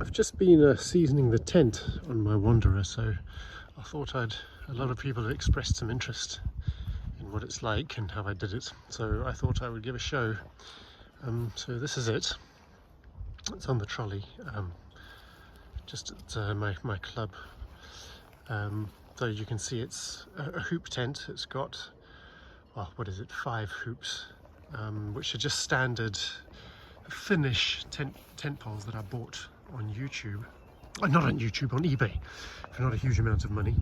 I've just been seasoning the tent on my Wanderer, so I thought a lot of people had expressed some interest in what it's like and how I did it, so I thought I would give a show. So this is it. It's on the trolley, just at my club. So you can see it's a hoop tent. It's got, well, what is it, 5 hoops, which are just standard Finnish tent poles that I bought on YouTube. Not on YouTube, on eBay, for not a huge amount of money.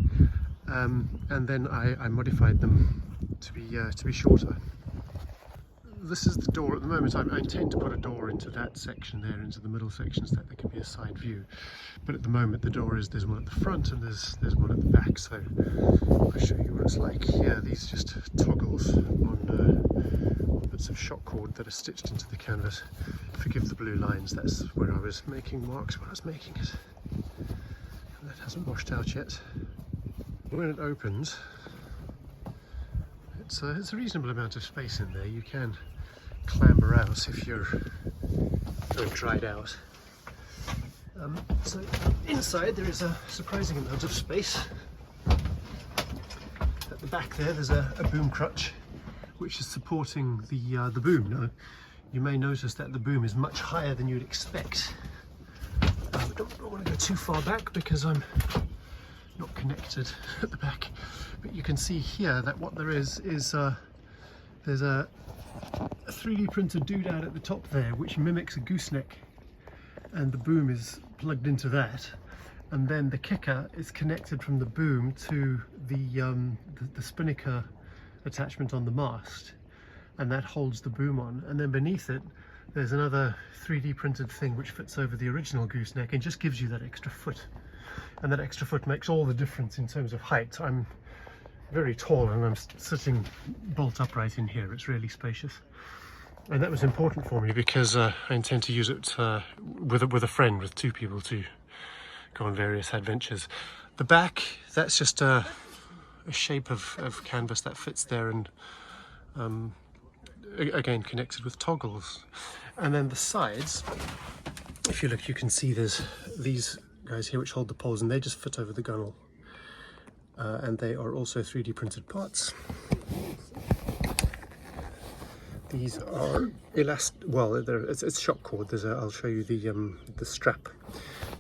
And then I modified them to be shorter. This is the door at the moment. I intend to put a door into that section there, into the middle section, so that there can be a side view. But at the moment the door is, there's one at the front and there's one at the back. So I'll show you what it's like here. These are just toggles on bits of shock cord that are stitched into the canvas. Forgive the blue lines, that's where I was making marks when I was making it. And that hasn't washed out yet. When it opens, it's a reasonable amount of space in there. You can clamber out if you're dried out. So inside there is a surprising amount of space. At the back there's a boom crutch which is supporting the boom. Now you may notice that the boom is much higher than you'd expect. I don't want to go too far back because I'm not connected at the back, but you can see here that what there is there's a 3D printed doodad at the top there which mimics a gooseneck, and the boom is plugged into that, and then the kicker is connected from the boom to the spinnaker attachment on the mast, and that holds the boom on. And then beneath it there's another 3D printed thing which fits over the original gooseneck and just gives you that extra foot. And that extra foot makes all the difference in terms of height. I'm very tall and I'm sitting bolt upright in here. It's really spacious. And that was important for me because I intend to use it with a friend, with 2 people, to go on various adventures. The back, that's just a shape of canvas that fits there, and again connected with toggles. And then the sides, if you look, you can see there's these guys here which hold the poles, and they just fit over the gunnel, and they are also 3D printed parts. These are well, it's shock cord. I'll show you the strap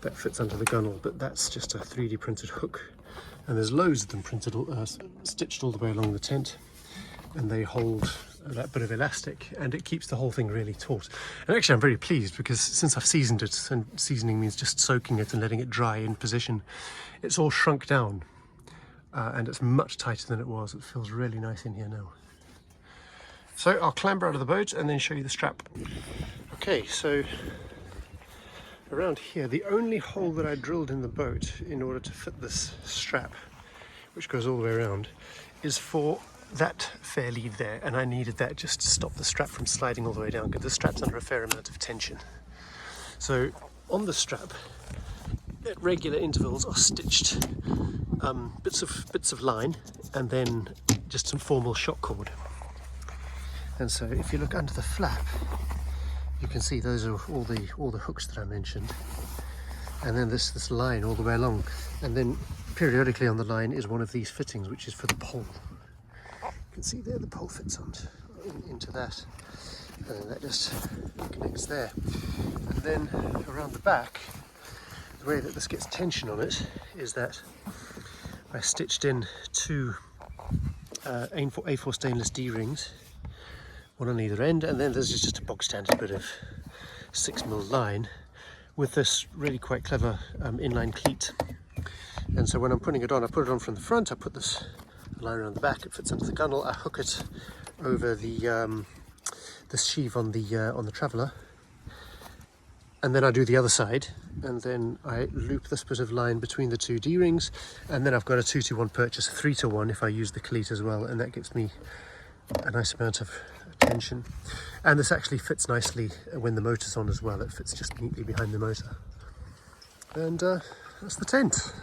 that fits under the gunnel, but that's just a 3D printed hook, and there's loads of them printed, stitched all the way along the tent, and they hold that bit of elastic, and it keeps the whole thing really taut. And actually I'm very pleased because since I've seasoned it, and seasoning means just soaking it and letting it dry in position, it's all shrunk down, and it's much tighter than it was. It feels really nice in here now. So I'll clamber out of the boat and then show you the strap. Okay, so around here, the only hole that I drilled in the boat in order to fit this strap, which goes all the way around, is for that fair lead there, and I needed that just to stop the strap from sliding all the way down, because the strap's under a fair amount of tension. So on the strap, at regular intervals, are stitched bits of line, and then just some formal shock cord. And so if you look under the flap, you can see those are all the hooks that I mentioned, and then this line all the way along, and then periodically on the line is one of these fittings which is for the pole. You can see there the pole fits into that, and then that just connects there. And then around the back, the way that this gets tension on it is that I stitched in 2 A4 stainless D-rings, one on either end, and then there's just a bog standard bit of 6mm line with this really quite clever inline cleat. And so when I'm putting it on, I put it on from the front, I put this line around the back, it fits under the gunnel, I hook it over the sheave on the Traveller, and then I do the other side, and then I loop this bit of line between the 2 D-rings, and then I've got a 2-to-1 purchase, a 3-to-1 if I use the cleat as well, and that gives me a nice amount of tension. And this actually fits nicely when the motor's on as well. It fits just neatly behind the motor. And that's the tent.